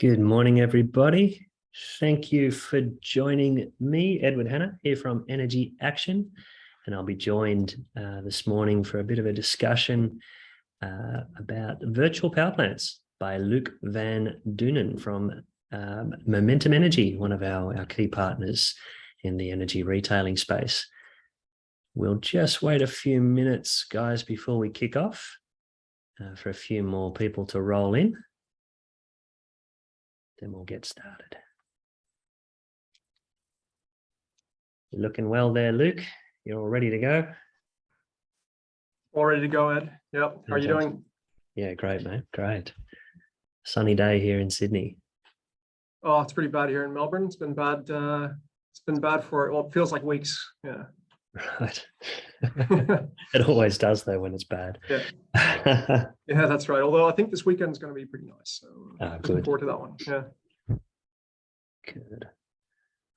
Good morning, everybody. Thank you for joining me, Edward Hanna, here from Energy Action. And I'll be joined this morning for a bit of a discussion about virtual power plants by Luke Van Doonen from Momentum Energy, one of our key partners in the energy retailing space. We'll just wait a few minutes, guys, before we kick off for a few more people to roll in. Then we'll get started. You're looking well there, Luke. You're all ready to go? All ready to go, Ed. Yep. How are you doing? Yeah, great, mate. Great. Sunny day here in Sydney. Oh, it's pretty bad here in Melbourne. It's been bad. It's been bad for, well, it feels like weeks. Yeah. Right. It always does, though, when it's bad. Yeah. Yeah, that's right. Although I think this weekend is going to be pretty nice. So looking forward to that one. Yeah. Good.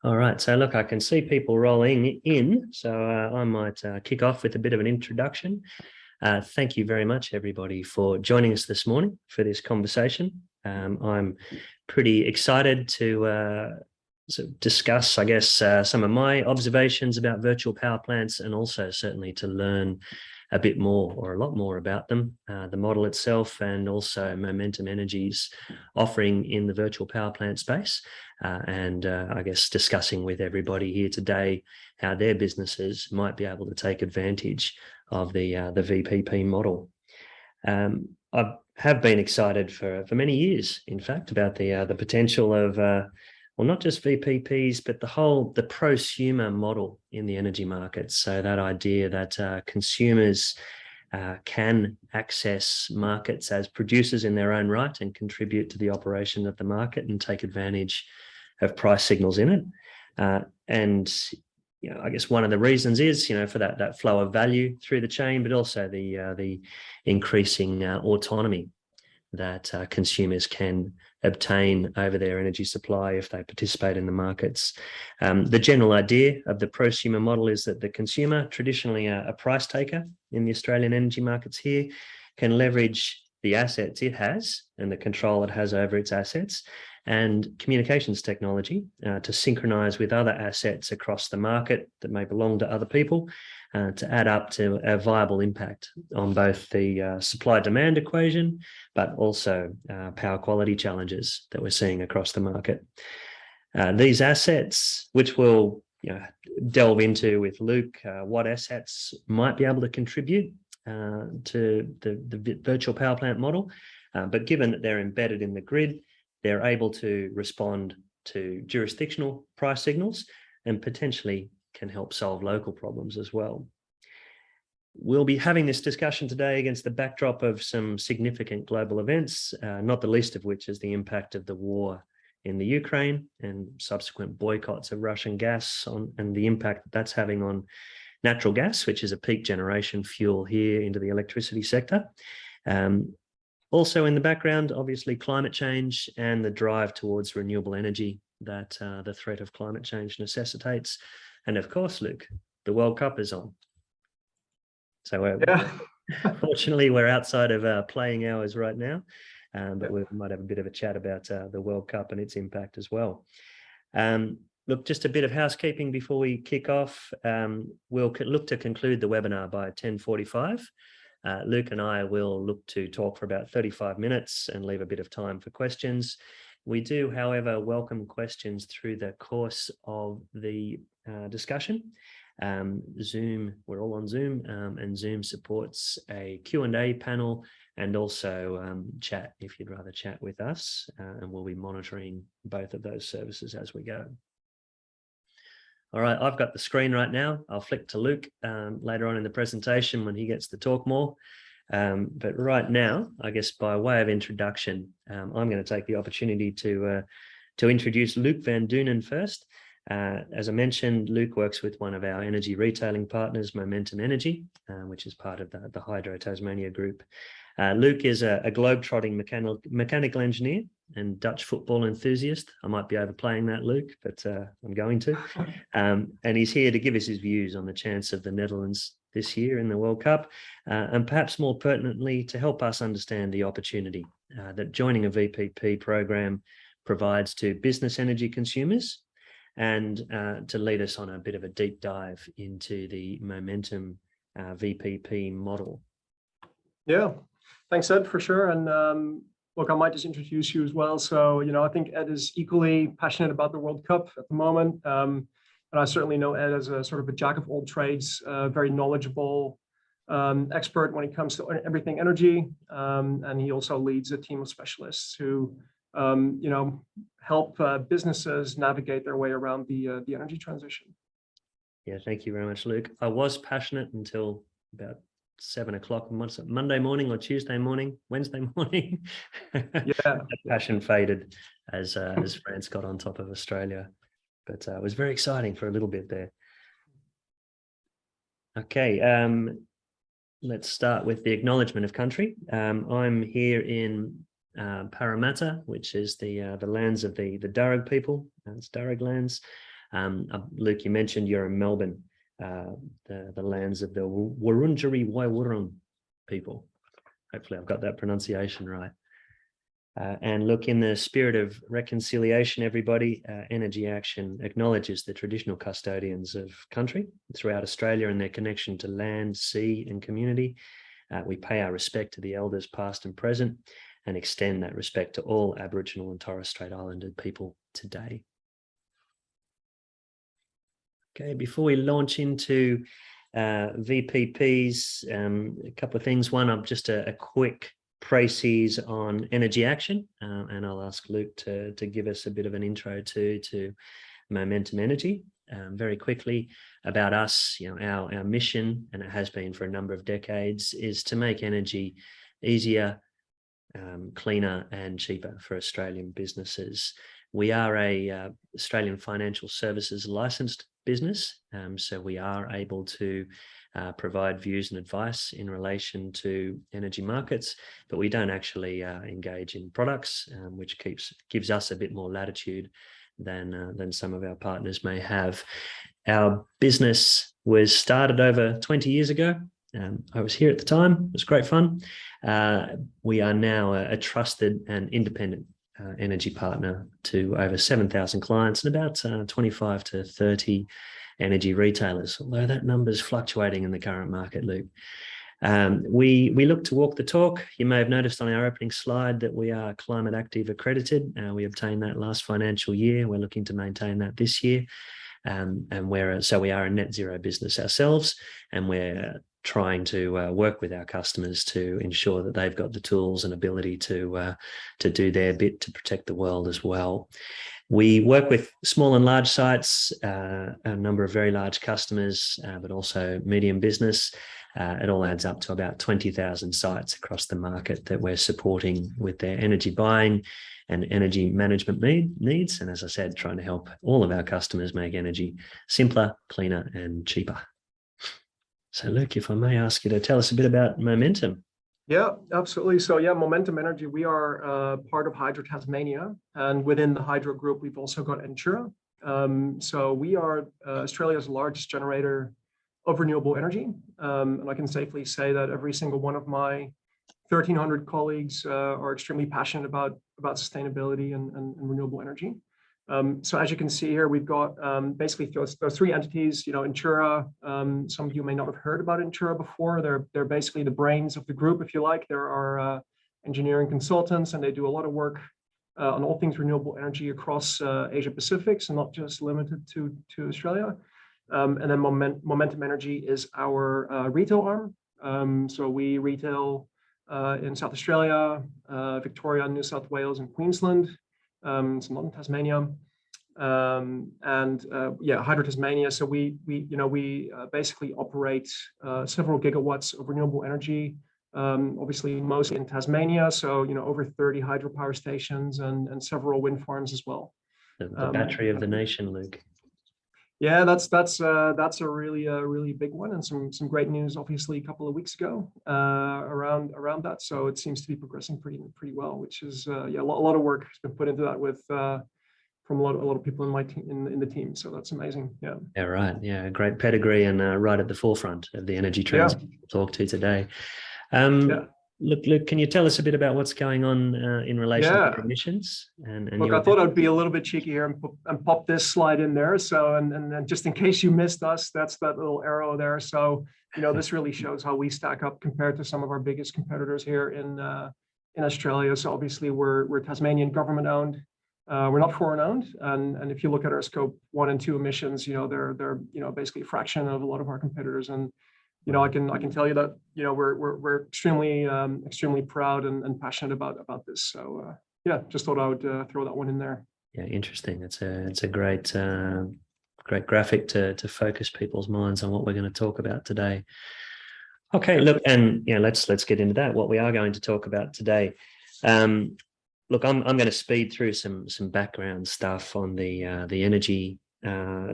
All right. So look, I can see people rolling in. So I might kick off with a bit of an introduction. Thank you very much, everybody, for joining us this morning for this conversation. I'm pretty excited to discuss, I guess, some of my observations about virtual power plants, and also certainly to learn a bit more or a lot more about them, the model itself, and also Momentum Energy's offering in the virtual power plant space. And I guess discussing with everybody here today how their businesses might be able to take advantage of the VPP model. I have been excited for many years, in fact, about the potential of well, not just VPPs, but the prosumer model in the energy markets. So that idea that consumers can access markets as producers in their own right and contribute to the operation of the market and take advantage of price signals in it. And I guess one of the reasons is, for that flow of value through the chain, but also the increasing autonomy that consumers can obtain over their energy supply if they participate in the markets. The general idea of the prosumer model is that the consumer, traditionally a price taker in the Australian energy markets here, can leverage the assets it has and the control it has over its assets and communications technology to synchronize with other assets across the market that may belong to other people to add up to a viable impact on both the supply-demand equation, but also power quality challenges that we're seeing across the market. These assets, which we'll delve into with Luke, what assets might be able to contribute to the virtual power plant model, but given that they're embedded in the grid, they're able to respond to jurisdictional price signals and potentially can help solve local problems as well. We'll be having this discussion today against the backdrop of some significant global events, not the least of which is the impact of the war in the Ukraine and subsequent boycotts of Russian gas and the impact that's having on natural gas, which is a peak generation fuel here into the electricity sector. Also in the background, obviously, climate change and the drive towards renewable energy that the threat of climate change necessitates. And of course, Luke, the World Cup is on. So fortunately, we're outside of playing hours right now, but we might have a bit of a chat about the World Cup and its impact as well. Look, just a bit of housekeeping before we kick off. We'll look to conclude the webinar by 10:45. Luke and I will look to talk for about 35 minutes and leave a bit of time for questions. We do, however, welcome questions through the course of the discussion. Zoom, we're all on Zoom, and Zoom supports a Q&A panel and also chat if you'd rather chat with us, and we'll be monitoring both of those services as we go. All right, I've got the screen right now. I'll flick to Luke later on in the presentation when he gets to talk more. But right now, I guess by way of introduction, I'm going to take the opportunity to introduce Luke Van Doonen first. As I mentioned, Luke works with one of our energy retailing partners, Momentum Energy, which is part of the Hydro Tasmania group. Luke is a globe-trotting mechanical engineer and Dutch football enthusiast. I might be overplaying that, Luke, but I'm going to. And he's here to give us his views on the chance of the Netherlands this year in the World Cup, and perhaps more pertinently, to help us understand the opportunity that joining a VPP program provides to business energy consumers, and to lead us on a bit of a deep dive into the Momentum VPP model. Yeah, thanks, Ed, for sure. And look, I might just introduce you as well. So, I think Ed is equally passionate about the World Cup at the moment. And I certainly know Ed as a sort of a jack of all trades, very knowledgeable expert when it comes to everything energy. And he also leads a team of specialists who, help businesses navigate their way around the energy transition. Yeah, thank you very much, Luke. I was passionate until about 7 o'clock Monday morning or Tuesday morning, Wednesday morning. Yeah, that passion faded as France got on top of Australia, but it was very exciting for a little bit there. Okay, let's start with the acknowledgement of country. I'm here in Parramatta, which is the lands of the Darug people. It's Darug lands. Luke, you mentioned you're in Melbourne, the lands of the Wurundjeri Woi-wurrung people. Hopefully I've got that pronunciation right. And look, in the spirit of reconciliation, everybody, Energy Action acknowledges the traditional custodians of country throughout Australia and their connection to land, sea and community. We pay our respect to the elders past and present and extend that respect to all Aboriginal and Torres Strait Islander people today. Okay, before we launch into VPPs, a couple of things. One, I'm just a quick précis on Energy Action, and I'll ask Luke to give us a bit of an intro to Momentum Energy. Very quickly about us, our mission, and it has been for a number of decades, is to make energy easier, cleaner and cheaper for Australian businesses. We are a Australian financial services licensed business, so we are able to provide views and advice in relation to energy markets, but we don't actually engage in products, which gives us a bit more latitude than some of our partners may have. Our business was started over 20 years ago. I was here at the time. It was great fun. We are now a trusted and independent energy partner to over 7,000 clients and about 25 to 30 energy retailers, although that number is fluctuating in the current market, Luke. We look to walk the talk. You may have noticed on our opening slide that we are Climate Active accredited. We obtained that last financial year. We're looking to maintain that this year. So we are a net zero business ourselves, and we're trying to work with our customers to ensure that they've got the tools and ability to do their bit to protect the world as well. We work with small and large sites, a number of very large customers, but also medium business. It all adds up to about 20,000 sites across the market that we're supporting with their energy buying and energy management needs. And as I said, trying to help all of our customers make energy simpler, cleaner and cheaper. So Luke, if I may ask you to tell us a bit about Momentum. Yeah, absolutely. So yeah, Momentum Energy, we are part of Hydro Tasmania, and within the Hydro group, we've also got Entura. So we are Australia's largest generator of renewable energy. And I can safely say that every single one of my 1,300 colleagues are extremely passionate about sustainability and renewable energy. So as you can see here, we've got basically those three entities, Entura. Some of you may not have heard about Entura before. They're basically the brains of the group, if you like. There are engineering consultants, and they do a lot of work on all things renewable energy across Asia Pacific, so not just limited to Australia. And then Momentum Energy is our retail arm. So we retail in South Australia, Victoria, New South Wales, and Queensland. Some London, Tasmania, and Hydro Tasmania. So we basically operate several gigawatts of renewable energy. Obviously, mostly in Tasmania. So over 30 hydropower stations and several wind farms as well. The battery of the nation, Luke. Yeah, that's a really big one, and some great news, obviously, a couple of weeks ago around that. So it seems to be progressing pretty well, which is a lot of work has been put into that with from a lot of people in my team in the team. So that's amazing. Yeah. Yeah, right. Yeah, great pedigree and right at the forefront of the energy transition we'll talk to today. Luke, can you tell us a bit about what's going on in relation to Yeah. emissions and Look, your I thought I'd be a little bit cheeky here and pop this slide in there. So, and just in case you missed us, that's that little arrow there. So, this really shows how we stack up compared to some of our biggest competitors here in Australia. So obviously we're Tasmanian government owned. We're not foreign owned. And if you look at our scope 1 and 2 emissions, they're basically a fraction of a lot of our competitors. And I can tell you that we're extremely proud and passionate about this. So yeah, just thought I would throw that one in there. Yeah, interesting. It's a great graphic to focus people's minds on what we're going to talk about today. Okay, look, and let's get into that. What we are going to talk about today. Look, I'm going to speed through some background stuff on the energy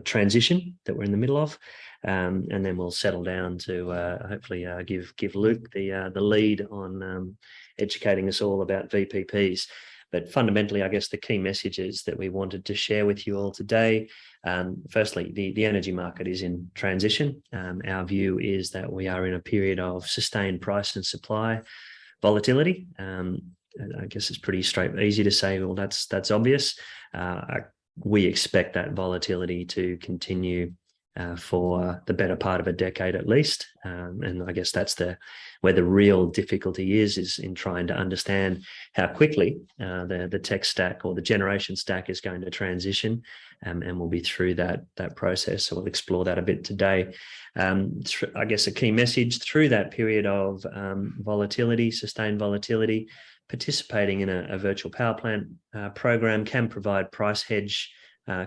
transition that we're in the middle of, and then we'll settle down to hopefully give Luke the lead on educating us all about VPPs. But fundamentally, I guess the key messages that we wanted to share with you all today. Firstly, the energy market is in transition. Our view is that we are in a period of sustained price and supply volatility. I guess it's pretty easy to say, well, that's obvious. We expect that volatility to continue for the better part of a decade at least. And I guess that's where the real difficulty is in trying to understand how quickly the tech stack or the generation stack is going to transition. And we'll be through that process. So we'll explore that a bit today. I guess a key message through that period of volatility, sustained volatility, participating in a virtual power plant program can provide price hedge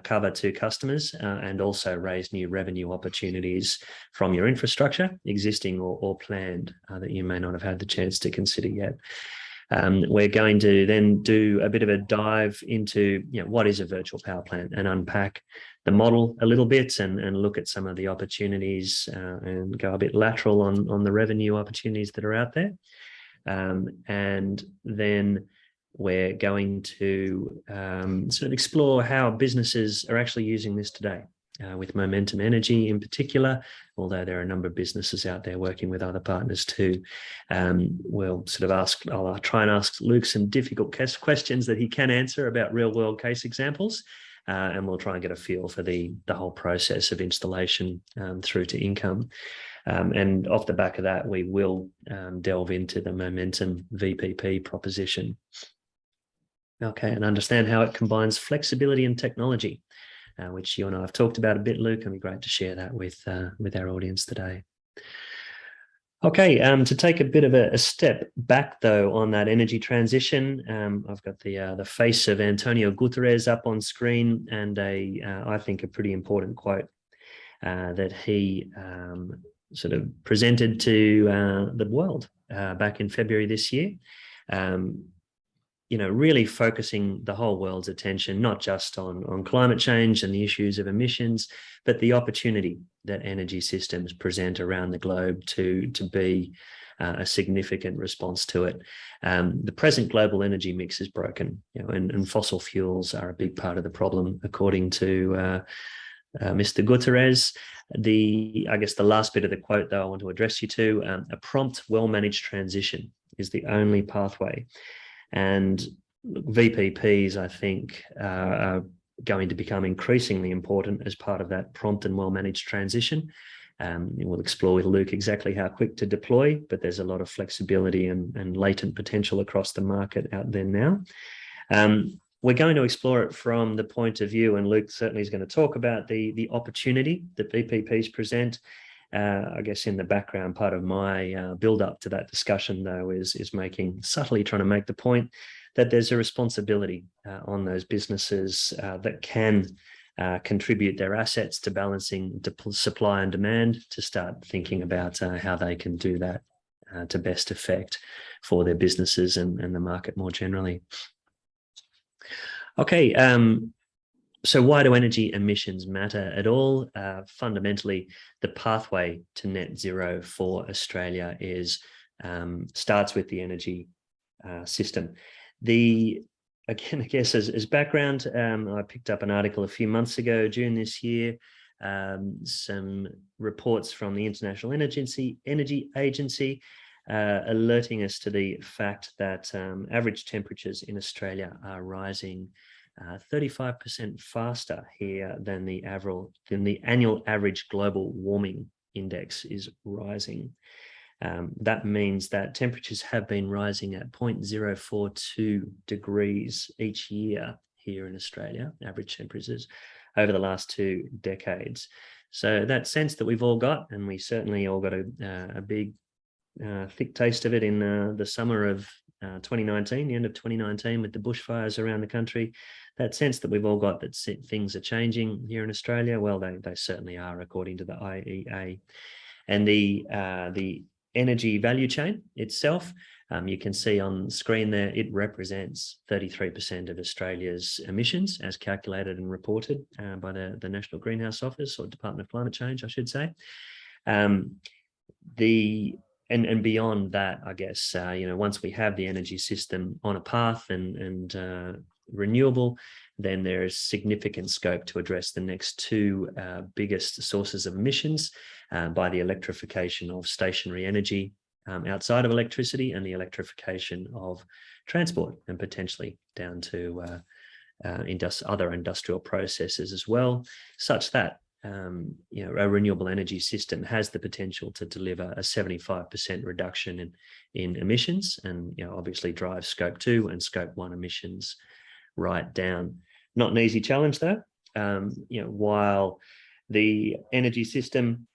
cover to customers and also raise new revenue opportunities from your infrastructure, existing or planned, that you may not have had the chance to consider yet. We're going to then do a bit of a dive into what is a virtual power plant and unpack the model a little bit and look at some of the opportunities and go a bit lateral on the revenue opportunities that are out there. And then we're going to sort of explore how businesses are actually using this today, with Momentum Energy in particular, although there are a number of businesses out there working with other partners too. I'll try and ask Luke some difficult questions that he can answer about real world case examples. And we'll try and get a feel for the whole process of installation through to income. And off the back of that, we will delve into the Momentum VPP proposition. Okay, and understand how it combines flexibility and technology, which you and I have talked about a bit, Luke, and it'd be great to share that with our audience today. Okay, to take a bit of a step back, though, on that energy transition, I've got the face of Antonio Guterres up on screen and I think a pretty important quote that he sort of presented to the world back in February this year. Really focusing the whole world's attention, not just on climate change and the issues of emissions, but the opportunity that energy systems present around the globe to be a significant response to it. The present global energy mix is broken, and fossil fuels are a big part of the problem, according to Mr. Guterres. I guess the last bit of the quote, though, I want to address you to, a prompt, well-managed transition is the only pathway. And VPPs, I think, are going to become increasingly important as part of that prompt and well-managed transition. We'll explore with Luke exactly how quick to deploy, but there's a lot of flexibility and latent potential across the market out there now. We're going to explore it from the point of view, and Luke certainly is going to talk about the opportunity that VPPs present. I guess in the background, part of my build up to that discussion, though, is subtly trying to make the point that there's a responsibility on those businesses that can contribute their assets to balancing supply and demand to start thinking about how they can do that to best effect for their businesses and the market more generally. Okay. So why do energy emissions matter at all? Fundamentally, the pathway to net zero for Australia starts with the energy system. Again, I guess as background, I picked up an article a few months ago, June this year, some reports from the International Energy Agency alerting us to the fact that average temperatures in Australia are rising 35% faster here than the annual average global warming index is rising. That means that temperatures have been rising at 0.042 degrees each year here in Australia, average temperatures, over the last 2 decades. So that sense that we've all got, and we certainly all got a big, thick taste of it in the summer of 2019, the end of 2019, with the bushfires around the country, that sense that we've all got that things are changing here in Australia, well, they certainly are, according to the IEA. And the energy value chain itself, you can see on screen there, it represents 33% of Australia's emissions as calculated and reported by the National Greenhouse Office, or Department of Climate Change, I should say. And beyond that, I guess, once we have the energy system on a path and renewable, then there is significant scope to address the next 2 biggest sources of emissions by the electrification of stationary energy outside of electricity, and the electrification of transport, and potentially down to other industrial processes as well, such that a renewable energy system has the potential to deliver a 75% reduction in emissions, and obviously drive scope 2 and scope 1 emissions right down. Not an easy challenge though. While the energy system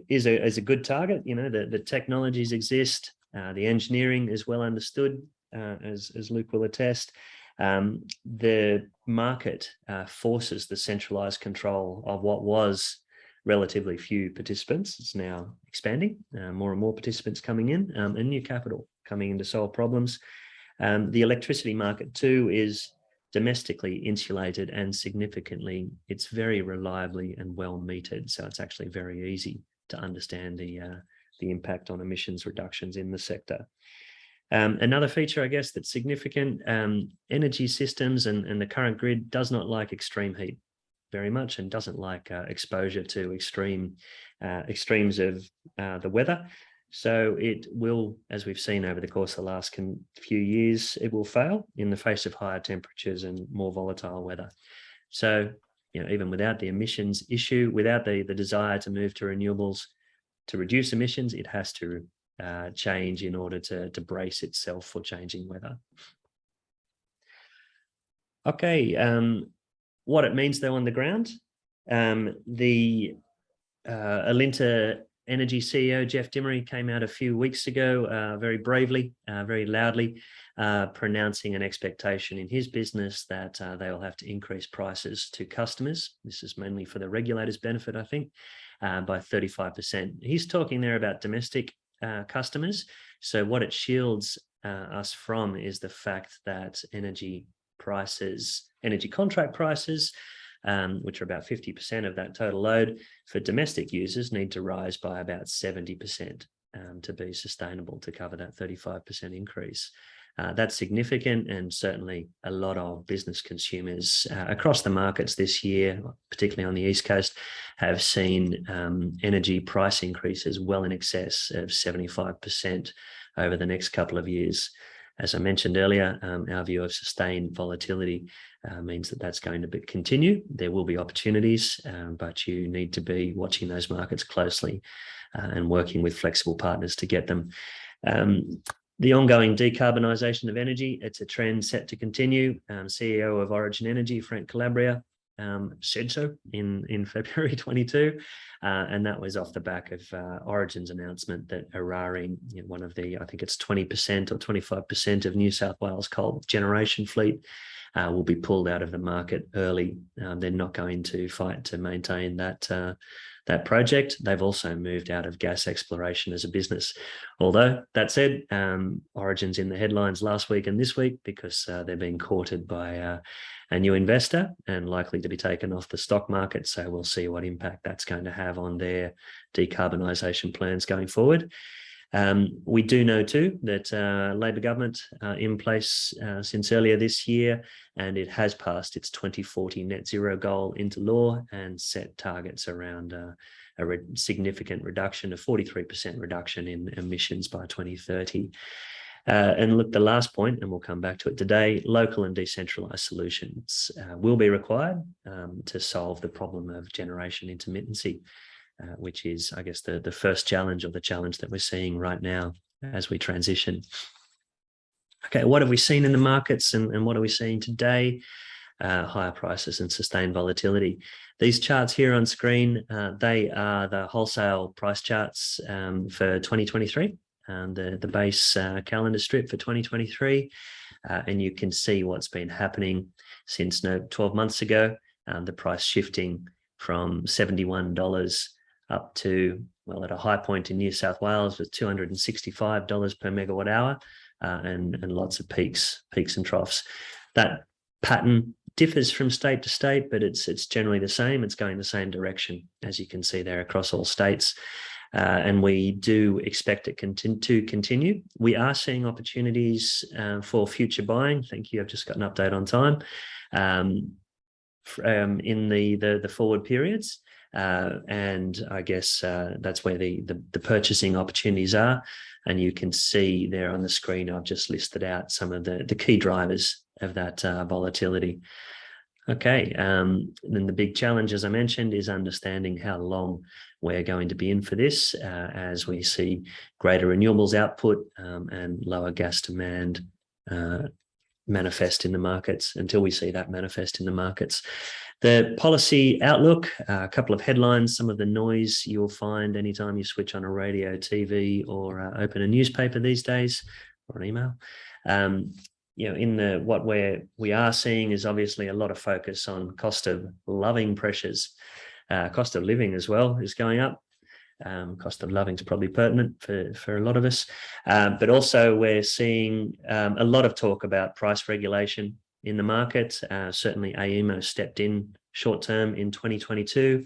is a good target, the technologies exist, the engineering is well understood, as Luke will attest. The market forces the centralized control of what was relatively few participants. It's now expanding, more and more participants coming in, and new capital coming in to solve problems. The electricity market too is domestically insulated, and significantly, it's very reliably and well metered. So it's actually very easy to understand the impact on emissions reductions in the sector. Another feature, I guess, that's significant, energy systems and the current grid does not like extreme heat very much, and doesn't like exposure to extremes of the weather. So it will, as we've seen over the course of the last few years, it will fail in the face of higher temperatures and more volatile weather. So, even without the emissions issue, without the desire to move to renewables to reduce emissions, it has to change in order to brace itself for changing weather. Okay, what it means though on the ground, the Alinta Energy CEO Jeff Dimery came out a few weeks ago very bravely, very loudly, pronouncing an expectation in his business that they will have to increase prices to customers. This is mainly for the regulators' benefit, I think, by 35%. He's talking there about domestic customers. So what it shields us from is the fact that energy contract prices, which are about 50% of that total load for domestic users, need to rise by about 70% to be sustainable, to cover that 35% increase. That's significant, and certainly a lot of business consumers across the markets this year, particularly on the East Coast, have seen energy price increases well in excess of 75% over the next couple of years. As I mentioned earlier, our view of sustained volatility means that that's going to continue. There will be opportunities, but you need to be watching those markets closely and working with flexible partners to get them. The ongoing decarbonisation of energy, it's a trend set to continue. CEO of Origin Energy, Frank Calabria, said so in February 22, and that was off the back of Origin's announcement that Eraring, one of the, I think it's 20% or 25% of New South Wales coal generation fleet, will be pulled out of the market early. They're not going to fight to maintain that project. They've also moved out of gas exploration as a business. Although that said, Origin's in the headlines last week and this week because they're being courted by a new investor and likely to be taken off the stock market. So we'll see what impact that's going to have on their decarbonisation plans going forward. We do know too that Labor government in place since earlier this year, and it has passed its 2040 net zero goal into law and set targets around significant reduction, a 43% reduction in emissions by 2030. And look, the last point, and we'll come back to it today, local and decentralized solutions will be required to solve the problem of generation intermittency, which is, I guess, the first challenge, or the challenge that we're seeing right now as we transition. Okay, what have we seen in the markets, and what are we seeing today? Higher prices and sustained volatility. These charts here on screen, they are the wholesale price charts for 2023, the base calendar strip for 2023. And you can see what's been happening since 12 months ago, the price shifting from $71 up to, well, at a high point in New South Wales was $265 per megawatt hour, and lots of peaks and troughs. That pattern differs from state to state, but it's generally the same. It's going the same direction, as you can see there, across all states. And we do expect it to continue. We are seeing opportunities for future buying. Thank you. I've just got an update on time in the forward periods. And I guess that's where the purchasing opportunities are. And you can see there on the screen, I've just listed out some of the key drivers of that volatility. Okay, then the big challenge, as I mentioned, is understanding how long we're going to be in for this as we see greater renewables output and lower gas demand manifest in the markets. Until we see that manifest in the markets. The policy outlook, a couple of headlines, some of the noise you'll find anytime you switch on a radio, TV, or open a newspaper these days, or an email. What we are seeing is obviously a lot of focus on cost of living pressures. Cost of living as well is going up. Cost of living is probably pertinent for a lot of us. But also we're seeing a lot of talk about price regulation in the market. Certainly AEMO stepped in short term in 2022.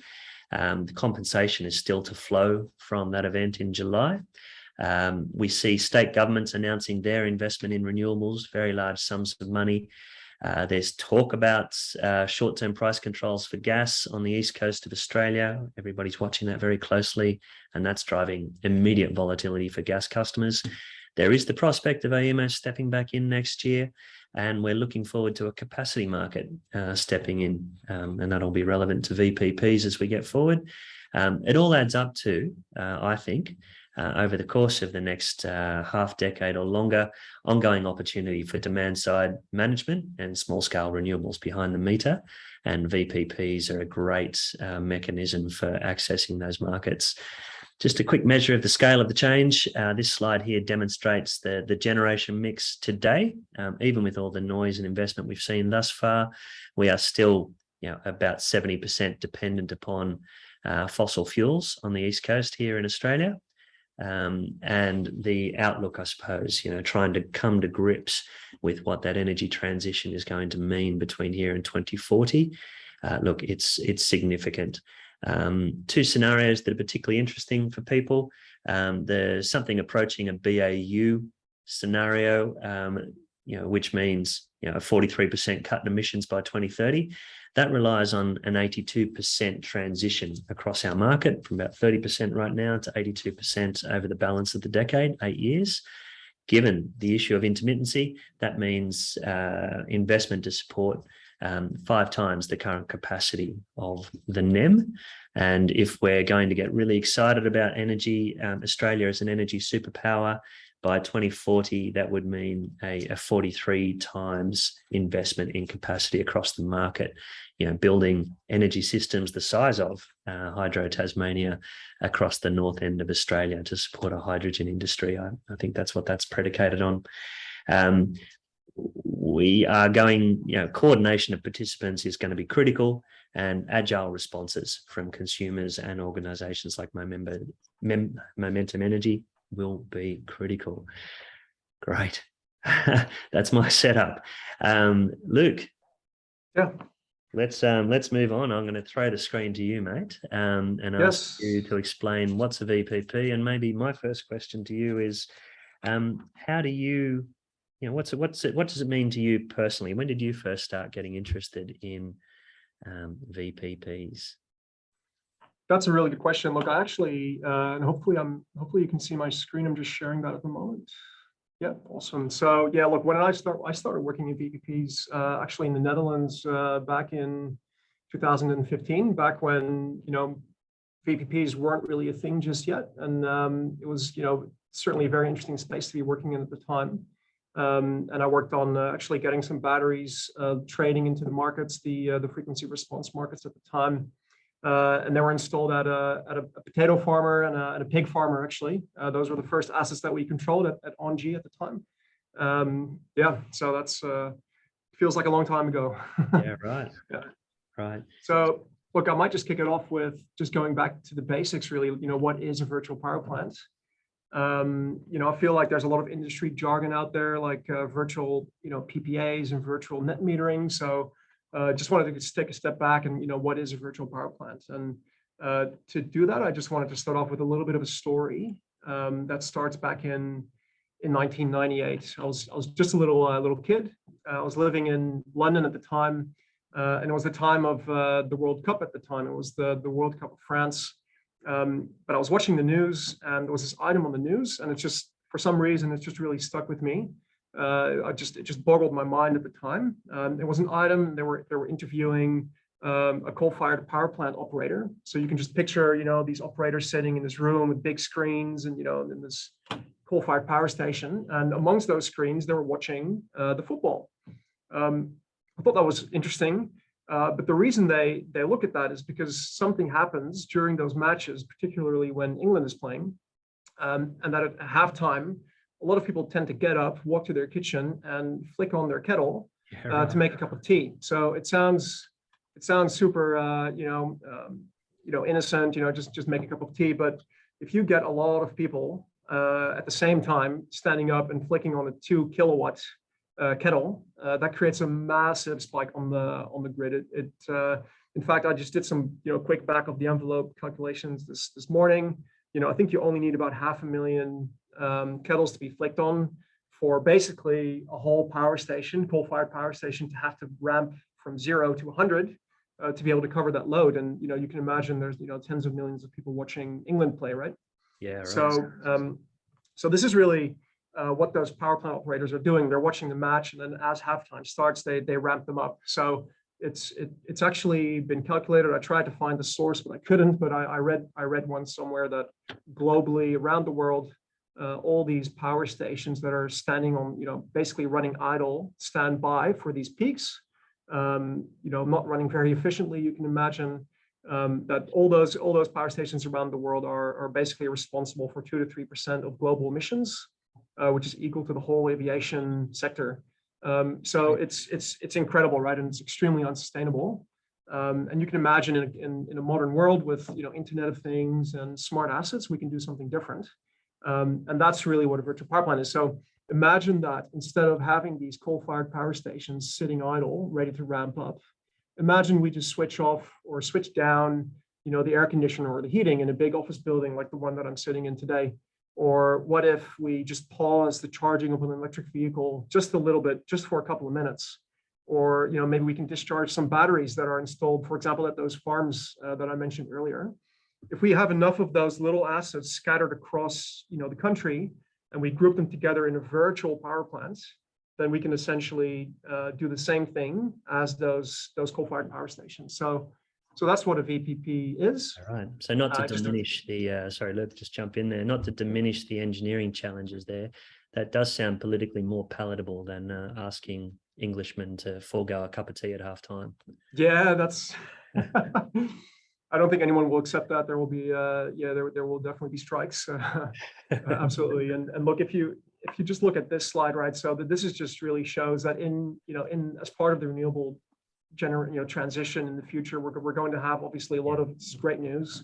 The compensation is still to flow from that event in July. We see state governments announcing their investment in renewables, very large sums of money. There's talk about short-term price controls for gas on the east coast of Australia. Everybody's watching that very closely, and that's driving immediate volatility for gas customers. There is the prospect of AEMO stepping back in next year, and we're looking forward to a capacity market stepping in, and that'll be relevant to VPPs as we get forward. It all adds up to, I think, over the course of the next half decade or longer, ongoing opportunity for demand side management and small scale renewables behind the meter. And VPPs are a great mechanism for accessing those markets. Just a quick measure of the scale of the change. This slide here demonstrates the generation mix today. Even with all the noise and investment we've seen thus far, we are still about 70% dependent upon fossil fuels on the East Coast here in Australia. And the outlook, I suppose, trying to come to grips with what that energy transition is going to mean between here and 2040. Look, it's significant. Two scenarios that are particularly interesting for people. There's something approaching a BAU scenario, which means a 43% cut in emissions by 2030. That relies on an 82% transition across our market from about 30% right now to 82% over the balance of the decade, 8 years. Given the issue of intermittency, that means investment to support 5 times the current capacity of the NEM. And if we're going to get really excited about energy, Australia as an energy superpower, by 2040, that would mean a 43 times investment in capacity across the market, building energy systems the size of Hydro Tasmania across the north end of Australia to support a hydrogen industry. I think that's what that's predicated on. We are going, coordination of participants is going to be critical, and agile responses from consumers and organizations like Momentum Energy will be critical. Great. That's my setup. Luke. Yeah. Let's move on. I'm going to throw the screen to you, mate, and ask you to explain what's a VPP. And maybe my first question to you is, how do you, what does it mean to you personally? When did you first start getting interested in VPPs? That's a really good question. Look, I actually, and hopefully you can see my screen. I'm just sharing that at the moment. Yeah, awesome. So yeah, look, when I started working in VPPs actually in the Netherlands back in 2015, back when VPPs weren't really a thing just yet, and it was certainly a very interesting space to be working in at the time. And I worked on actually getting some batteries trading into the markets, the frequency response markets at the time. And they were installed at a potato farmer and a pig farmer, actually. Those were the first assets that we controlled at ONG at the time. Yeah, so that's feels like a long time ago. Yeah, right. Yeah. Right. So look, I might just kick it off with just going back to the basics, really. What is a virtual power plant? I feel like there's a lot of industry jargon out there, like virtual, PPAs and virtual net metering. So just wanted to just take a step back and, what is a virtual power plant? And to do that, I just wanted to start off with a little bit of a story that starts back in 1998. I was just a little kid. I was living in London at the time, and it was the time of the World Cup at the time. It was the World Cup of France. But I was watching the news, and there was this item on the news, and it just, for some reason, it just really stuck with me. It just boggled my mind at the time. It was an item. They were interviewing a coal-fired power plant operator. So you can just picture, these operators sitting in this room with big screens, and in this coal-fired power station. And amongst those screens, they were watching the football. I thought that was interesting. But the reason they look at that is because something happens during those matches, particularly when England is playing, and that at halftime, a lot of people tend to get up, walk to their kitchen, and flick on their kettle to make a cup of tea. So it sounds super, innocent, just make a cup of tea. But if you get a lot of people at the same time standing up and flicking on a 2 kilowatt kettle, that creates a massive spike on the grid. In fact, I just did some quick back of the envelope calculations this morning. I think you only need about 500,000 kettles to be flicked on for basically a whole power station, coal-fired power station, to have to ramp from 0 to 100 to be able to cover that load. And you can imagine there's tens of millions of people watching England play, right? Yeah. Right. So this is really what those power plant operators are doing. They're watching the match, and then as halftime starts, they ramp them up. So it's actually been calculated. I tried to find the source, but I couldn't. But I read one somewhere that globally around the world, all these power stations that are standing on, basically running idle standby for these peaks, not running very efficiently. You can imagine that all those power stations around the world are basically responsible for 2 to 3% of global emissions, which is equal to the whole aviation sector. So it's incredible, right? And it's extremely unsustainable. And you can imagine in a modern world with Internet of Things and smart assets, we can do something different. And that's really what a virtual power plant is. So imagine that instead of having these coal-fired power stations sitting idle, ready to ramp up, imagine we just switch off or switch down, the air conditioner or the heating in a big office building like the one that I'm sitting in today. Or what if we just pause the charging of an electric vehicle just a little bit, just for a couple of minutes? Or maybe we can discharge some batteries that are installed, for example, at those farms that I mentioned earlier. If we have enough of those little assets scattered across the country, and we group them together in a virtual power plant, then we can essentially do the same thing as those coal-fired power stations. So that's what a VPP is. All right. So not to diminish sorry, Luke, just jump in there, not to diminish the engineering challenges there. That does sound politically more palatable than asking Englishmen to forego a cup of tea at halftime. Yeah, that's. I don't think anyone will accept that. There will be, there will definitely be strikes. Absolutely. And look, if you just look at this slide, right? So this is just really shows that in as part of the renewable transition in the future, we're going to have obviously a lot of, this is great news,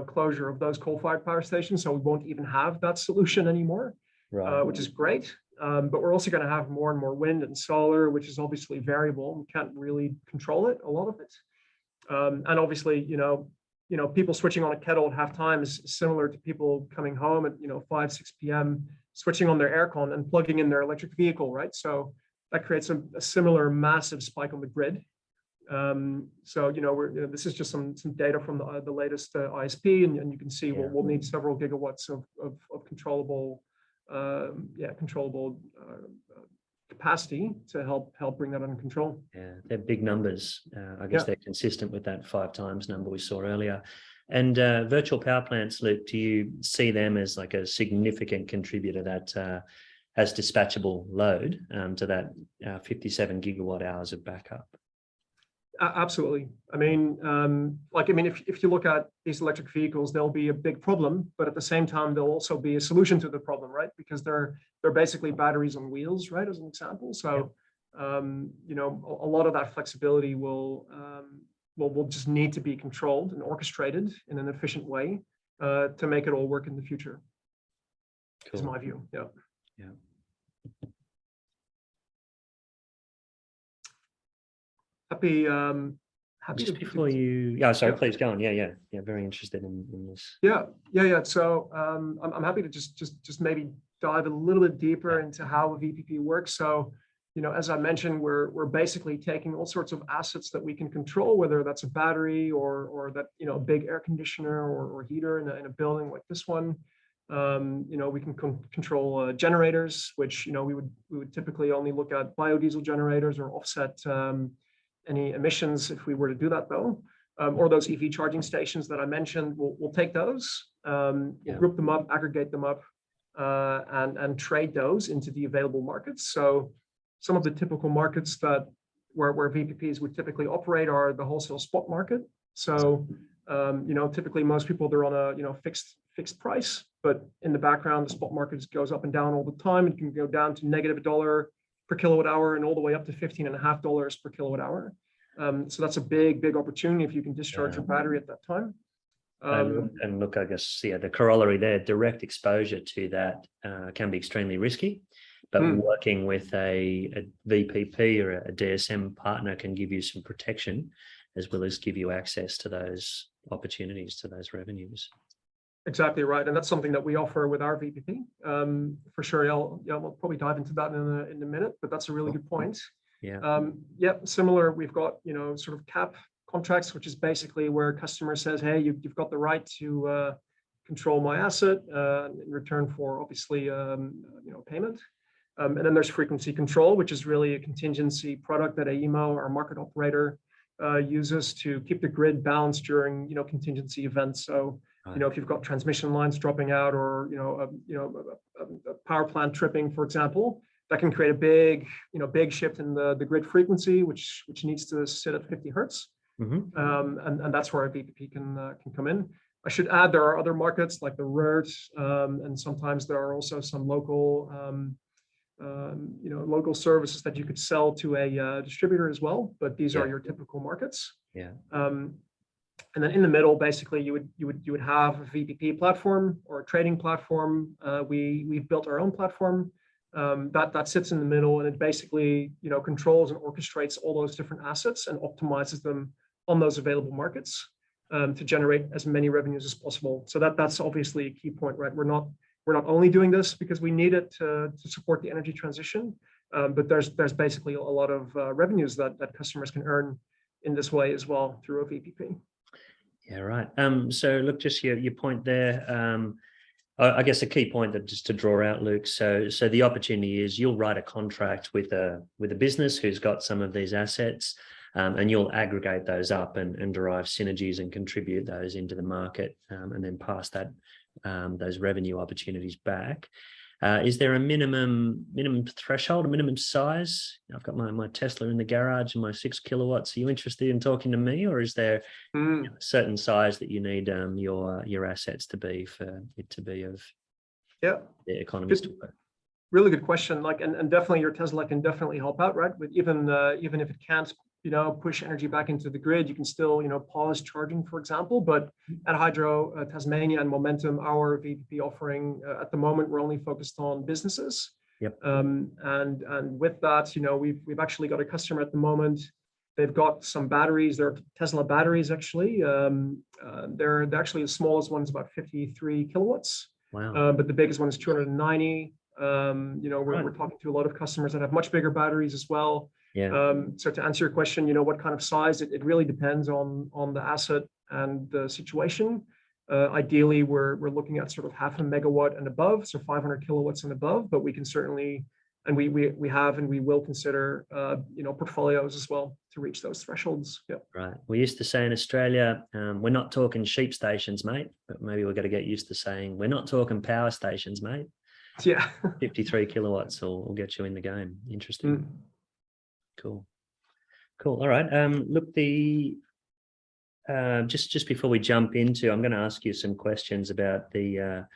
closure of those coal-fired power stations. So we won't even have that solution anymore, right. Which is great. But we're also going to have more and more wind and solar, which is obviously variable. We can't really control it, a lot of it. And obviously, people switching on a kettle at halftime is similar to people coming home at 5, 6 p.m. switching on their aircon and plugging in their electric vehicle, right? So that creates a similar massive spike on the grid. So, this is just some data from the latest ISP, and you can see we'll need several gigawatts of controllable, controllable capacity to help bring that under control. Yeah, they're big numbers. I guess they're consistent with that 5 times number we saw earlier. And virtual power plants, Luke, do you see them as like a significant contributor that has dispatchable load to that 57 gigawatt hours of backup? Absolutely. I mean, if you look at these electric vehicles, they'll be a big problem, but at the same time, they'll also be a solution to the problem, right? Because they're basically batteries on wheels, right? As an example. So, a lot of that flexibility will just need to be controlled and orchestrated in an efficient way to make it all work in the future. Cool. Is my view. Yeah. Yeah. Happy just before you please go on. Yeah, very interested in this. Yeah. So I'm happy to just maybe dive a little bit deeper into how a VPP works. So, as I mentioned, we're basically taking all sorts of assets that we can control, whether that's a battery or that a big air conditioner or heater in a building like this one. We can control generators, which we would typically only look at biodiesel generators or offset any emissions if we were to do that, though. Or those EV charging stations that I mentioned, we'll take those, group them up, aggregate them up, and trade those into the available markets. So some of the typical markets where VPPs would typically operate are the wholesale spot market. So typically most people, they're on a fixed price, but in the background, the spot market goes up and down all the time. It can go down to negative $1 per kilowatt hour and all the way up to $15.50 per kilowatt hour. So that's a big opportunity if you can discharge your battery at that time. And look, I guess, the corollary there, direct exposure to that can be extremely risky, but working with a VPP or a DSM partner can give you some protection as well as give you access to those opportunities, to those revenues. Exactly right, and that's something that we offer with our VPP. For sure, we'll probably dive into that in a minute, but that's a really good point. Yeah. Similar. We've got sort of cap contracts, which is basically where a customer says, "Hey, you've got the right to control my asset in return for obviously payment." And then there's frequency control, which is really a contingency product that AEMO, our market operator, uses to keep the grid balanced during contingency events. So. If you've got transmission lines dropping out or, a power plant tripping, for example, that can create a big shift in the grid frequency, which needs to sit at 50 hertz. And that's where a VPP can come in. I should add, there are other markets like the RERT, and sometimes there are also some local services that you could sell to a distributor as well, but these are your typical markets. Yeah. And then in the middle, basically, you would have a VPP platform or a trading platform. We've built our own platform that sits in the middle, and it basically controls and orchestrates all those different assets and optimizes them on those available markets to generate as many revenues as possible. So that's obviously a key point, right? We're not only doing this because we need it to support the energy transition, but there's basically a lot of revenues that customers can earn in this way as well through a VPP. Yeah, right. So look, just your point there. I guess a key point that just to draw out, Luke. So the opportunity is you'll write a contract with a business who's got some of these assets, and you'll aggregate those up and derive synergies and contribute those into the market, and then pass those revenue opportunities back. Is there a minimum threshold, a minimum size? I've got my Tesla in the garage and my 6 kilowatts. Are you interested in talking to me, or is there a certain size that you need your assets to be for it to be of the economies to work? Really good question. And definitely your Tesla can definitely help out, right? With even if it can't push energy back into the grid, you can still pause charging, for example. But at Hydro Tasmania and Momentum, our VPP offering at the moment, we're only focused on businesses. Yep. And with that, we've actually got a customer at the moment. They've got some batteries. They're Tesla batteries, actually. They're actually the smallest one is about 53 kilowatts. Wow. But the biggest one is 290. We're talking to a lot of customers that have much bigger batteries as well. Yeah. So to answer your question, what kind of size, it really depends on the asset and the situation. Ideally, we're looking at sort of 0.5 megawatt and above, so 500 kilowatts and above, but we can certainly, and we have and we will consider, portfolios as well to reach those thresholds. Yeah. Right. We used to say in Australia, we're not talking sheep stations, mate, but maybe we're going to get used to saying we're not talking power stations, mate. Yeah. 53 kilowatts will get you in the game. Interesting. Mm. Cool. All right. Look, just before we jump into, I'm going to ask you some questions about the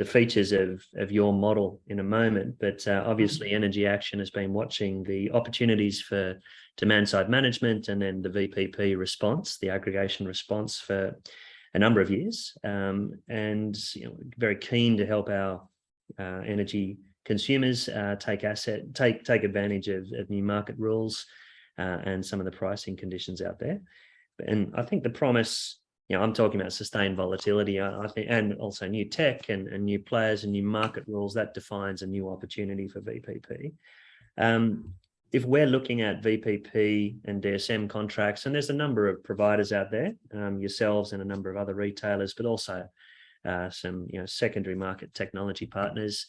features of your model in a moment, but obviously Energy Action has been watching the opportunities for demand side management and then the VPP response, the aggregation response, for a number of years, and very keen to help our energy consumers take advantage of new market rules and some of the pricing conditions out there. And I think the promise, I'm talking about sustained volatility, I think, and also new tech and new players and new market rules, that defines a new opportunity for VPP. If we're looking at VPP and DSM contracts, and there's a number of providers out there, yourselves and a number of other retailers, but also some secondary market technology partners.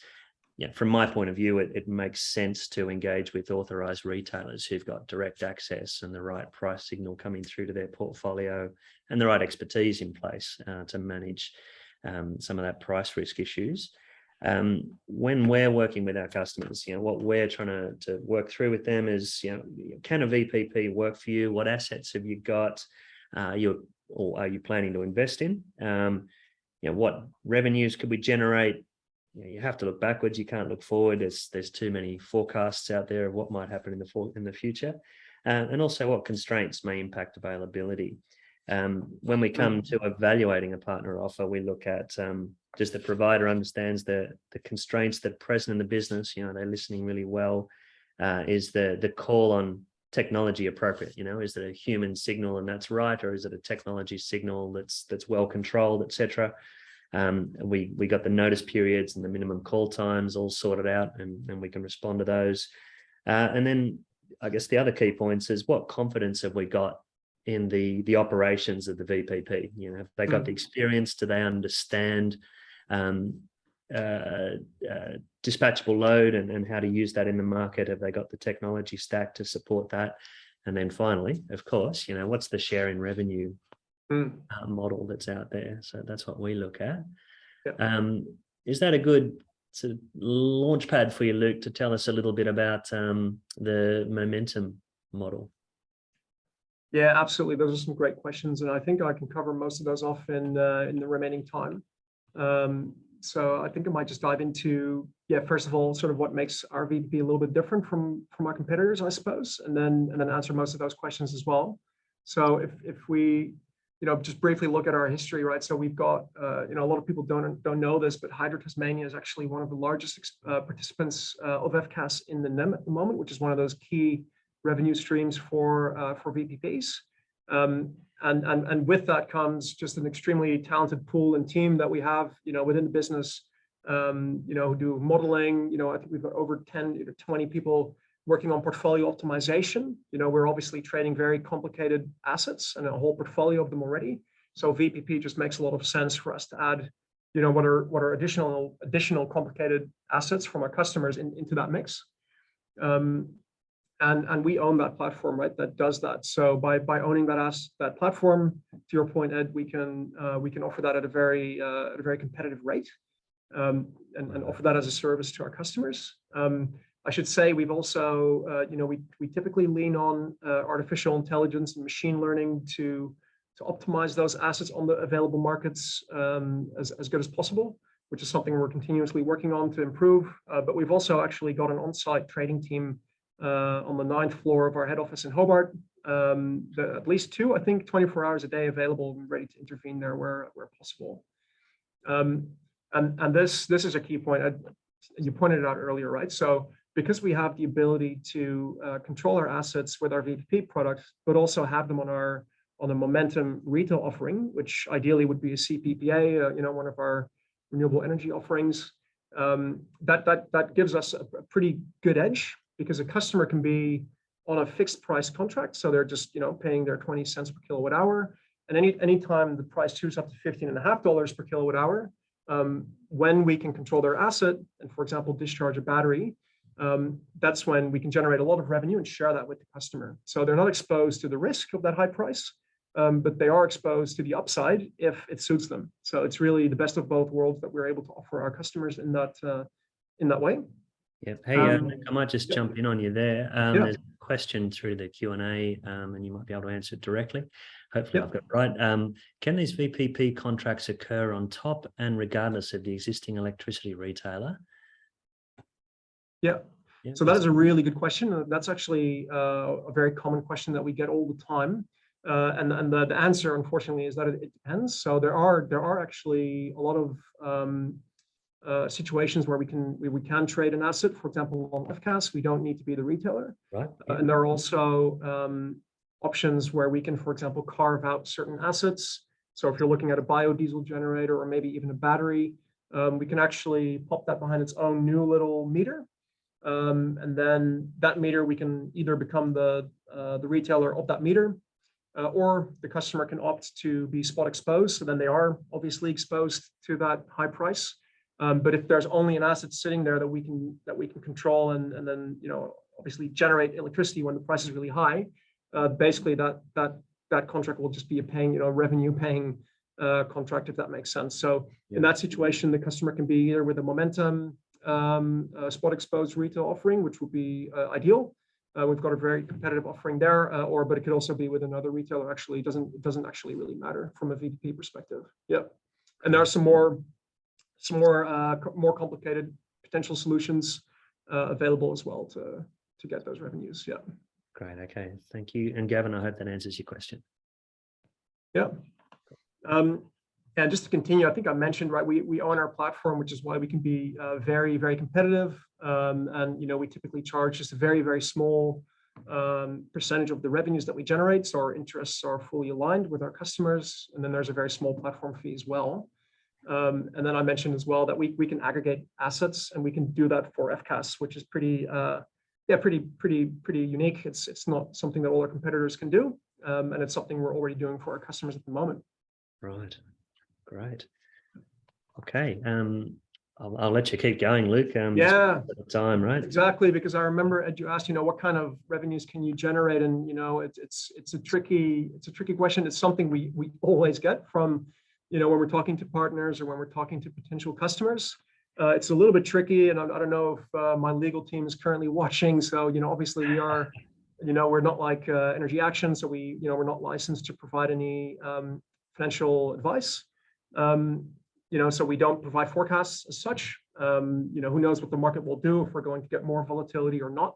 From my point of view, it makes sense to engage with authorized retailers who've got direct access and the right price signal coming through to their portfolio and the right expertise in place to manage some of that price risk issues. When we're working with our customers, what we're trying to work through with them is, can a VPP work for you? What assets have you got? Are you planning to invest in? What revenues could we generate? You have to look backwards. You can't look forward. There's too many forecasts out there of what might happen in the future, and also what constraints may impact availability. When we come to evaluating a partner offer, we look at does the provider understands the constraints that are present in the business? They're listening really well. Is the call on technology appropriate? Is it a human signal and that's right, or is it a technology signal that's well controlled, etc.? We got the notice periods and the minimum call times all sorted out, and we can respond to those. And then I guess the other key points is what confidence have we got in the operations of the VPP? Have they got the experience? Do they understand dispatchable load and how to use that in the market? Have they got the technology stack to support that? And then finally, of course, what's the share in revenue model that's out there? So that's what we look at. Yeah. Is that a good sort of launch pad for you, Luke, to tell us a little bit about the momentum model? Yeah, absolutely. Those are some great questions, and I think I can cover most of those off in the remaining time. So I think I might just dive into, first of all, sort of what makes our VPP a little bit different from our competitors, I suppose, and then answer most of those questions as well. So if we just briefly look at our history, right? So we've got, a lot of people don't know this, but Hydro Tasmania is actually one of the largest participants of FCAS in the NEM at the moment, which is one of those key revenue streams for VPPs. And with that comes just an extremely talented pool and team that we have, within the business, who do modeling. I think we've got over 10 to 20 people working on portfolio optimization. We're obviously trading very complicated assets and a whole portfolio of them already. So VPP just makes a lot of sense for us to add, what are additional complicated assets from our customers into that mix. And we own that platform, right? That does that. So by owning that platform, to your point, Ed, we can offer that at a very competitive rate, and offer that as a service to our customers. I should say we've also, we typically lean on artificial intelligence and machine learning to optimize those assets on the available markets as good as possible, which is something we're continuously working on to improve. But we've also actually got an on-site trading team on the 9th floor of our head office in Hobart, at least 2, I think, 24 hours a day available and ready to intervene there where possible. And this is a key point. You pointed it out earlier, right? So because we have the ability to control our assets with our VPP products, but also have them on a momentum retail offering, which ideally would be a CPPA, one of our renewable energy offerings, that gives us a pretty good edge, because a customer can be on a fixed price contract. So they're just, paying their 20 cents per kilowatt hour. And anytime the price shoots up to $15.50 per kilowatt hour, when we can control their asset and, for example, discharge a battery, that's when we can generate a lot of revenue and share that with the customer. So they're not exposed to the risk of that high price, but they are exposed to the upside if it suits them. So it's really the best of both worlds that we're able to offer our customers in that way. Yeah. Hey, I might just jump in on you there. There's a question through the Q&A, and you might be able to answer it directly. Hopefully I've got it right. Can these VPP contracts occur on top and regardless of the existing electricity retailer? Yeah. So that is a really good question. That's actually a very common question that we get all the time. And the answer, unfortunately, is that it depends. So there are actually a lot of situations where we can trade an asset. For example, on FCAS, we don't need to be the retailer. Right. And there are also options where we can, for example, carve out certain assets. So if you're looking at a biodiesel generator or maybe even a battery, we can actually pop that behind its own new little meter. And then that meter, we can either become the retailer of that meter, or the customer can opt to be spot exposed. So then they are obviously exposed to that high price. But if there's only an asset sitting there that we can control and then obviously generate electricity when the price is really high, basically that contract will just be a paying revenue paying contract, if that makes sense. So in that situation, the customer can be either with a momentum spot exposed retail offering, which would be ideal. We've got a very competitive offering there, but it could also be with another retailer. Actually, it doesn't actually really matter from a VPP perspective. Yeah, and there are some more complicated potential solutions available as well to get those revenues. Yeah. Great. Okay. Thank you. And Gavin, I hope that answers your question. Yeah. And just to continue, I think I mentioned, right, we own our platform, which is why we can be very, very competitive. And we typically charge just a very, very small percentage of the revenues that we generate. So our interests are fully aligned with our customers. And then there's a very small platform fee as well. And then I mentioned as well that we can aggregate assets, and we can do that for FCAS, which is pretty unique. It's not something that all our competitors can do. And it's something we're already doing for our customers at the moment. Right. Great. Okay. I'll let you keep going, Luke. Yeah. Time, right? Exactly, because I remember Ed, you asked, what kind of revenues can you generate, and it's a tricky question. It's something we always get from when we're talking to partners or when we're talking to potential customers. It's a little bit tricky, and I don't know if my legal team is currently watching. So obviously we are, we're not like Energy Action, so we're not licensed to provide any financial advice. So we don't provide forecasts as such. Who knows what the market will do, if we're going to get more volatility or not.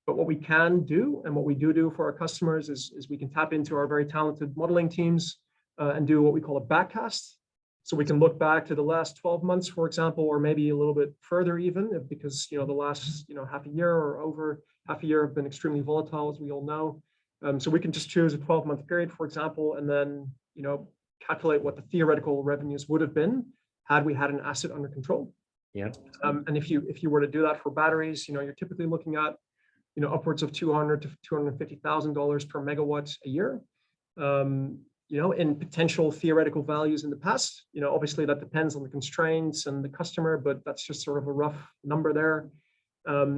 But what we can do, and what we do for our customers, is we can tap into our very talented modeling teams and do what we call a backcast. So we can look back to the last 12 months, for example, or maybe a little bit further even, because the last half a year or over half a year have been extremely volatile, as we all know. So we can just choose a 12-month period, for example, and then calculate what the theoretical revenues would have been had we had an asset under control. Yeah. And if you were to do that for batteries, you're typically looking at upwards of $200,000 to $250,000 per megawatt a year. In potential theoretical values in the past. Obviously that depends on the constraints and the customer, but that's just sort of a rough number there.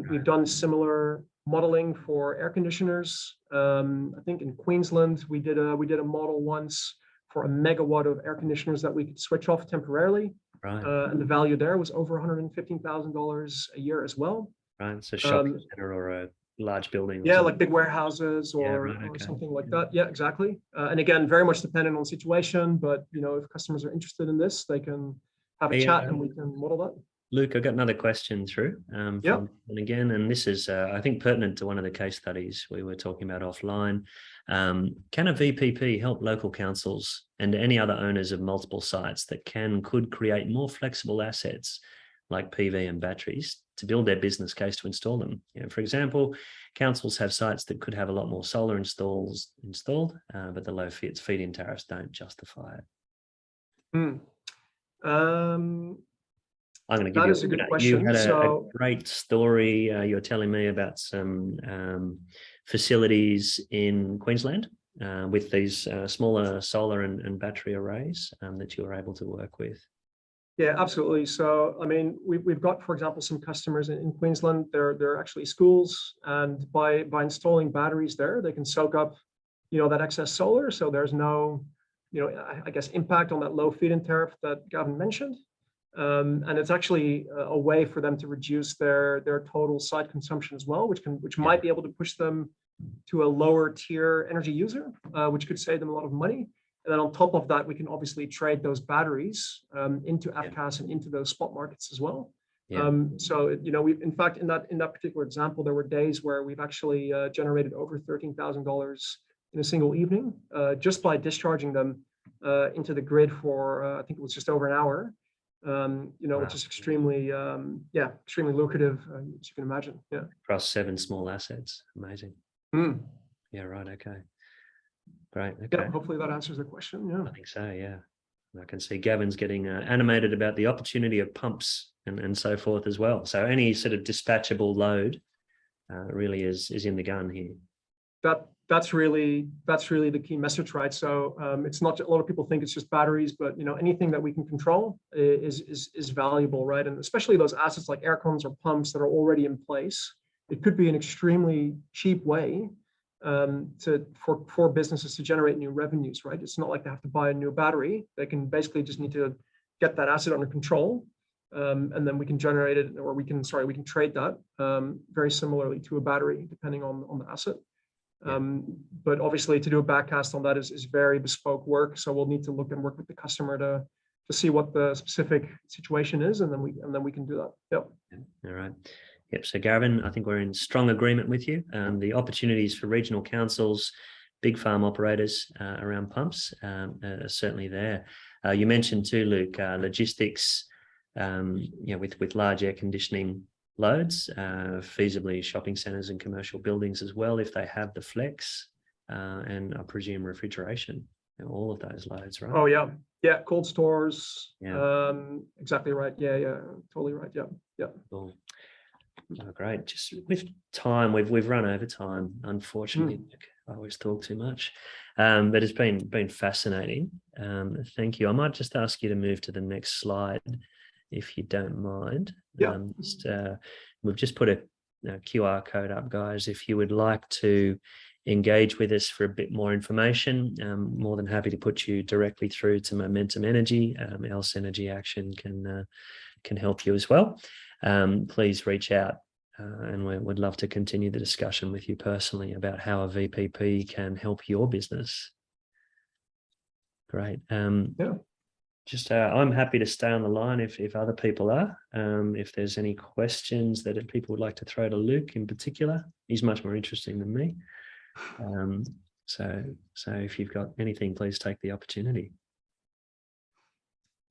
We've done similar modeling for air conditioners. I think in Queensland we did a model once for a megawatt of air conditioners that we could switch off temporarily. Right. And the value there was over $115,000 a year as well. Right. So shopping center or a large building. Yeah, like big warehouses or something like that. Yeah, exactly. And again, very much dependent on the situation, but if customers are interested in this, they can have a chat and we can model that. Luke, I've got another question through. And this is, I think, pertinent to one of the case studies we were talking about offline. Can a VPP help local councils and any other owners of multiple sites that could create more flexible assets like PV and batteries to build their business case to install them? For example, councils have sites that could have a lot more solar installed, but the low feed-in tariffs don't justify it. I'm going to give That you is a good you question. had a So great story. You're telling me about some facilities in Queensland with these smaller solar and battery arrays that you were able to work with. yeah, absolutely. So, I mean, we've got, for example, some customers in Queensland. They're actually schools, and by installing batteries there, they can soak up, that excess solar. So there's no, I guess, impact on that low feed-in tariff that Gavin mentioned. And it's actually a way for them to reduce their total site consumption as well, which might be able to push them to a lower tier energy user, which could save them a lot of money. And then on top of that, we can obviously trade those batteries into FCAS and into those spot markets as well. Yeah. So we, in fact, in that particular example, there were days where we've actually generated over $13,000 in a single evening just by discharging them into the grid for I think it was just over an hour. Wow. Which is extremely extremely lucrative, as you can imagine. Yeah. Across 7 small assets. Amazing. Mm. Yeah. Right. Okay. Great. Okay. Yeah, hopefully that answers the question. Yeah. I think so. Yeah. I can see Gavin's getting animated about the opportunity of pumps and so forth as well. So any sort of dispatchable load really is in the gun here. That's really the key message, right? So it's not, a lot of people think it's just batteries, but anything that we can control is valuable, right? And especially those assets like air cons or pumps that are already in place, it could be an extremely cheap way for businesses to generate new revenues, right? It's not like they have to buy a new battery. They can basically just need to get that asset under control, and then we can generate it, or we can trade that very similarly to a battery, depending on the asset. But obviously, to do a backcast on that is very bespoke work. So we'll need to look and work with the customer to see what the specific situation is, and then we can do that. Yep. All right. Yep. So Gavin, I think we're in strong agreement with you. The opportunities for regional councils, big farm operators around pumps are certainly there. You mentioned too, Luke, logistics, with large air conditioning loads, feasibly shopping centres and commercial buildings as well, if they have the flex, and I presume refrigeration, all of those loads, right? Oh yeah, cold stores. Yeah. Exactly right. Yeah, totally right. Yeah. Cool. Oh, great. Just with time, we've run over time, unfortunately. I always talk too much, but it's been fascinating. Thank you. I might just ask you to move to the next slide, if you don't mind. Yeah. We've just put a QR code up, guys. If you would like to engage with us for a bit more information, more than happy to put you directly through to Momentum Energy. Else Energy Action can help you as well. Please reach out, and we'd love to continue the discussion with you personally about how a VPP can help your business. Great. Yeah. Just I'm happy to stay on the line if other people are. If there's any questions that people would like to throw to Luke in particular, he's much more interesting than me. So if you've got anything, please take the opportunity.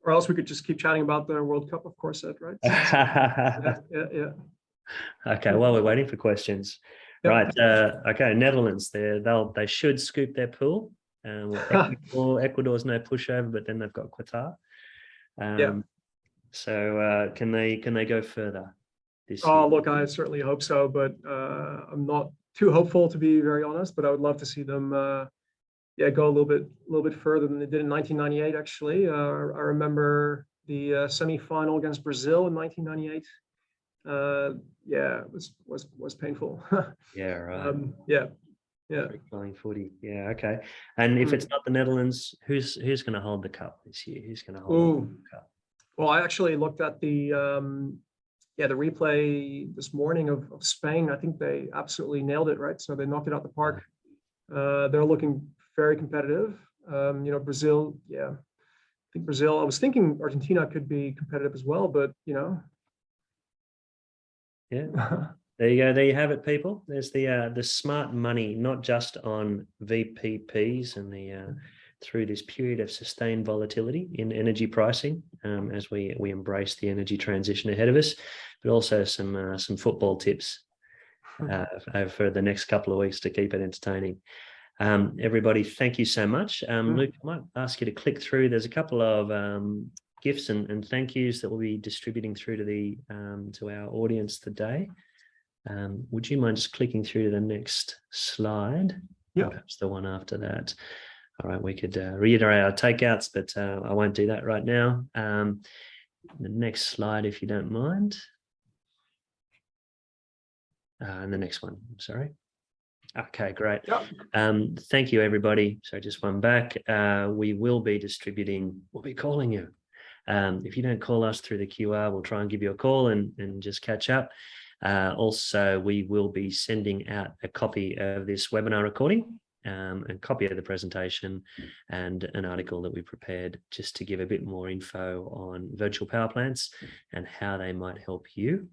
Or else we could just keep chatting about the World Cup, of course, Ed, right? Yeah. Okay, while we're waiting for questions. Yep. Right. Okay, Netherlands, they should scoop their pool. Ecuador's no pushover, but then they've got Qatar. So can they go further this year? Look, I certainly hope so, but I'm not too hopeful, to be very honest. But I would love to see them go a little bit further than they did in 1998. Actually, I remember the semi-final against Brazil in 1998. It was painful. Yeah, right. Yeah. Playing footy. Yeah, okay. And if it's not the Netherlands, who's going to hold the cup this year? Who's going to hold the cup? Well, I actually looked at the replay this morning of Spain. I think they absolutely nailed it, right? So they knocked it out the park. They're looking very competitive. Brazil, I think Brazil. I was thinking Argentina could be competitive as well, but Yeah. There you go. There you have it, people. There's the smart money, not just on VPPs and through this period of sustained volatility in energy pricing, as we embrace the energy transition ahead of us, but also some football tips for the next couple of weeks to keep it entertaining. Everybody, thank you so much. Luke, I might ask you to click through. There's a couple of gifts and thank yous that we'll be distributing through to the to our audience today. Would you mind just clicking through to the next slide? Yeah. And perhaps the one after that. All right, we could reiterate our takeouts, but I won't do that right now. The next slide, if you don't mind. And the next one, sorry. Okay, great. Yeah. Thank you, everybody. So just one back. We will be distributing, we'll be calling you. If you don't call us through the QR, we'll try and give you a call and just catch up. Also, we will be sending out a copy of this webinar recording, a copy of the presentation, and an article that we prepared just to give a bit more info on virtual power plants and how they might help you.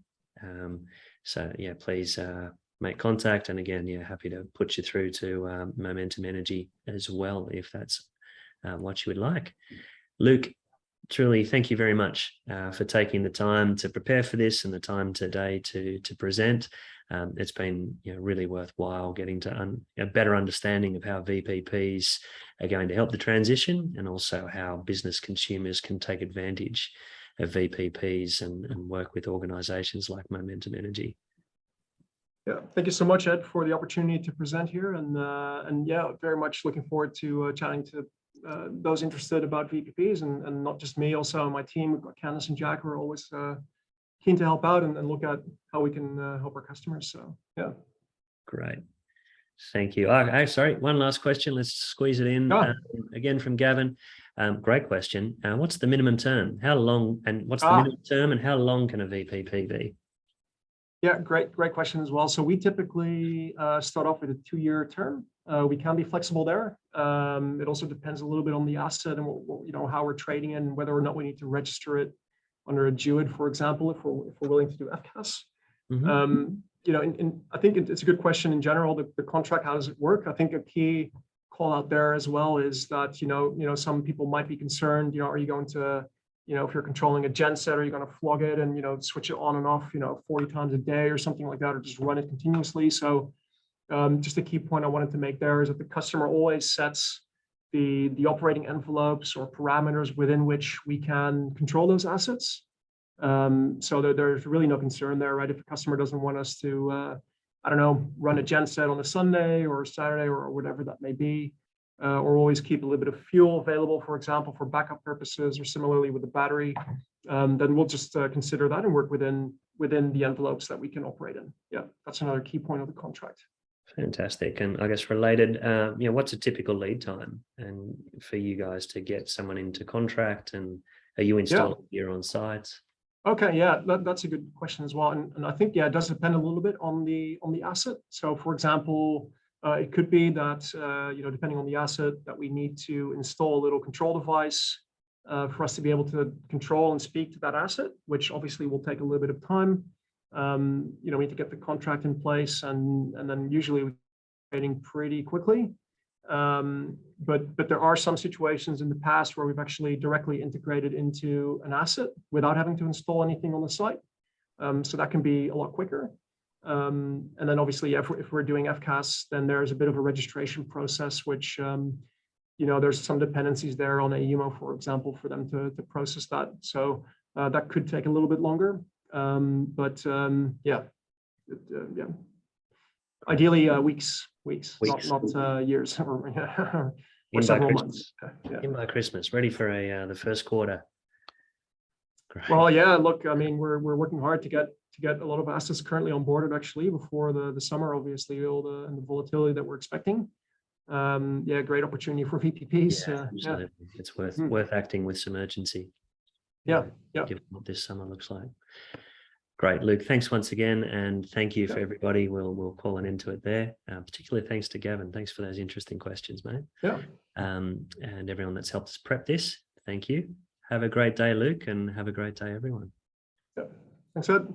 So yeah, please make contact. And again, yeah, happy to put you through to Momentum Energy as well, if that's what you would like. Luke, truly, thank you very much for taking the time to prepare for this and the time today to present. It's been really worthwhile getting to a better understanding of how VPPs are going to help the transition, and also how business consumers can take advantage of VPPs and work with organisations like Momentum Energy. Yeah, thank you so much, Ed, for the opportunity to present here, and yeah, very much looking forward to chatting to those interested about VPPs, and not just me, also my team. We've got Candice and Jack who are always keen to help out and look at how we can help our customers. So yeah. Great. Thank you. Sorry, one last question. Let's squeeze it in. Again from Gavin. Great question. What's the minimum term? How long, and what's the minimum term, and how long can a VPP be? Yeah, great question as well. So we typically start off with a 2-year term. We can be flexible there. It also depends a little bit on the asset and what, how we're trading it, and whether or not we need to register it under a GUID, for example, if we're willing to do FCAS. Mm-hmm. I think it's a good question in general. The contract, how does it work? I think a key call out there as well is that some people might be concerned. Are you going to if you're controlling a genset, are you going to flog it and switch it on and off 40 times a day or something like that, or just run it continuously? So just a key point I wanted to make there is that the customer always sets the operating envelopes or parameters within which we can control those assets. So there's really no concern there, right? If a customer doesn't want us to, run a genset on a Sunday or a Saturday or whatever that may be, or always keep a little bit of fuel available, for example, for backup purposes, or similarly with the battery, then we'll just consider that and work within the envelopes that we can operate in. Yeah, that's another key point of the contract. Fantastic. And I guess related, what's a typical lead time and for you guys to get someone into contract, and are you installing gear on site? Okay, yeah, that's a good question as well. And I think, it does depend a little bit on the asset. So for example, it could be that, depending on the asset, that we need to install a little control device for us to be able to control and speak to that asset, which obviously will take a little bit of time. We need to get the contract in place, and then usually we're trading pretty quickly. But there are some situations in the past where we've actually directly integrated into an asset without having to install anything on the site. So that can be a lot quicker. And then obviously, if we're doing FCAS, then there's a bit of a registration process, which, there's some dependencies there on AUMO, for example, for them to process that. So that could take a little bit longer. Ideally weeks, not years or several months. In by Christmas, ready for the first quarter. Great. Well, yeah, look, I mean, we're working hard to get a lot of assets currently onboarded actually before the summer, obviously, and the volatility that we're expecting. Great opportunity for VPPs. Yeah, absolutely. It's worth acting with some urgency. Given what this summer looks like. Great, Luke. Thanks once again, and thank you for everybody. We'll call an end to it there. Particularly thanks to Gavin. Thanks for those interesting questions, mate. Yeah. And everyone that's helped us prep this. Thank you. Have a great day, Luke, and have a great day, everyone. Yeah. Thanks, Ed.